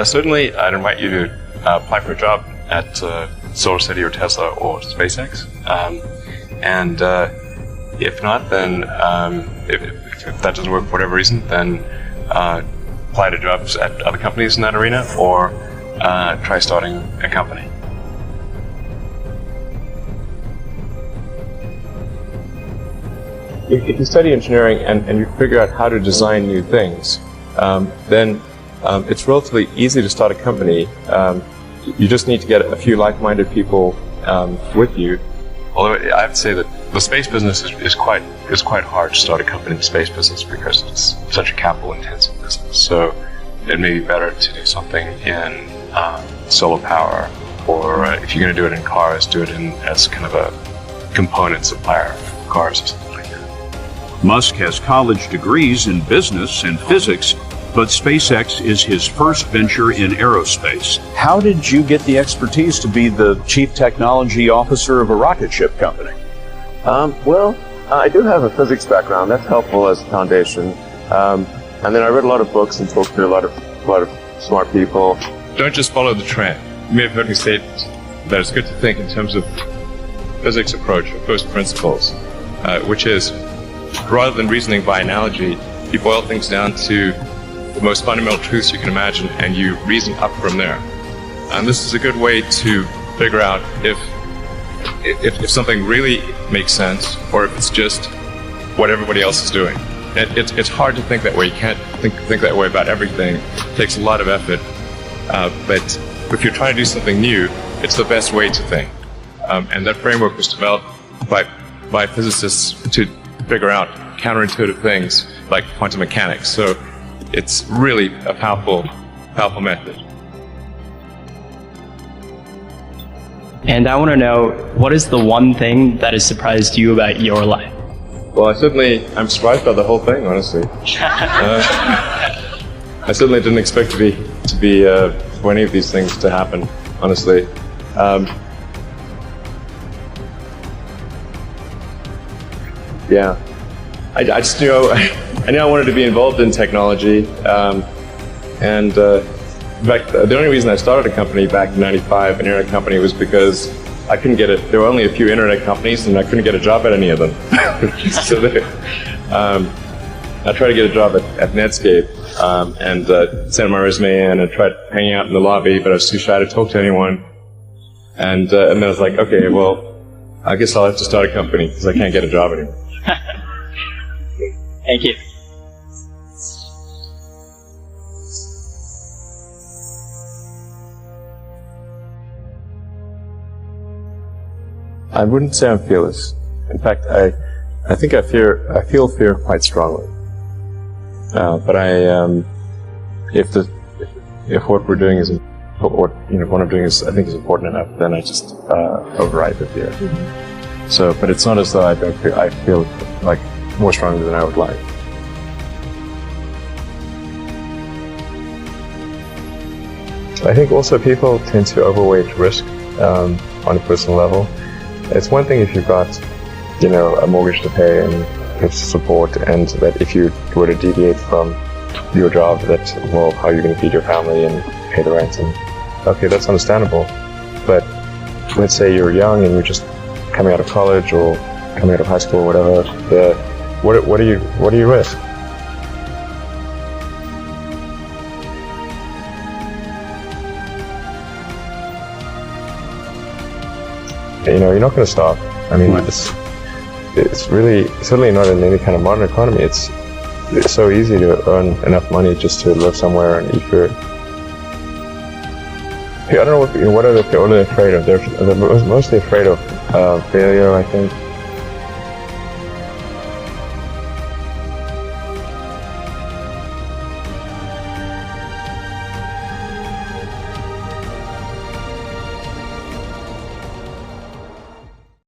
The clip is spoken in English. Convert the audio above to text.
Certainly, I'd invite you to apply for a job at SolarCity or Tesla or SpaceX. And if not, then if that doesn't work for whatever reason, then apply to jobs at other companies in that arena, or try starting a company. If you study engineering and you figure out how to design new things, then it's relatively easy to start a company. You just need to get a few like-minded people with you. Although I have to say that the space business is quite hard to start a company in the space business because it's such a capital-intensive business. So it may be better to do something in solar power, or if you're going to do it in cars, do it as kind of a component supplier of cars or something like that. Musk has college degrees in business and physics, but SpaceX is his first venture in aerospace. How did you get the expertise to be the chief technology officer of a rocket ship company? Well, I do have a physics background. That's helpful as a foundation. And then I read a lot of books and talked to a lot of smart people. Don't just follow the trend. You may have heard me say that it's good to think in terms of physics approach, or first principles, which is, rather than reasoning by analogy, you boil things down to the most fundamental truths you can imagine, and you reason up from there. And this is a good way to figure out if something really makes sense, or if it's just what everybody else is doing. It's hard to think that way. You can't think that way about everything. It takes a lot of effort. But if you're trying to do something new, it's the best way to think. And that framework was developed by physicists to figure out counterintuitive things like quantum mechanics. So it's really a powerful method. And I want to know, what is the one thing that has surprised you about your life? Well, I'm surprised by the whole thing, honestly. I certainly didn't expect for any of these things to happen, honestly. Yeah, I just knew I knew I wanted to be involved in technology, and in fact, the only reason I started a company back in '95, an internet company, was because I couldn't get it. There were only a few internet companies, and I couldn't get a job at any of them. So I tried to get a job at Netscape, and sent my resume in and tried hanging out in the lobby, but I was too shy to talk to anyone. And then I was like, okay, well, I guess I'll have to start a company because I can't get a job anymore. Thank you. I wouldn't say I'm fearless. In fact, I think I feel fear quite strongly. But if what we're doing is what I'm doing is I think is important enough, then I just override the fear. So, but it's not as though I feel like more strongly than I would like. I think also people tend to overweight risk on a personal level. It's one thing if you've got, a mortgage to pay and have support, and that if you were to deviate from your job, that, well, how are you going to feed your family and pay the rent? And okay, that's understandable. But let's say you're young and you're just coming out of college or coming out of high school or whatever. What do you risk? You're not going to stop. I mean, it's really certainly not in any kind of modern economy. It's so easy to earn enough money just to live somewhere and eat food. I don't know what are they afraid of. They're mostly afraid of failure, I think.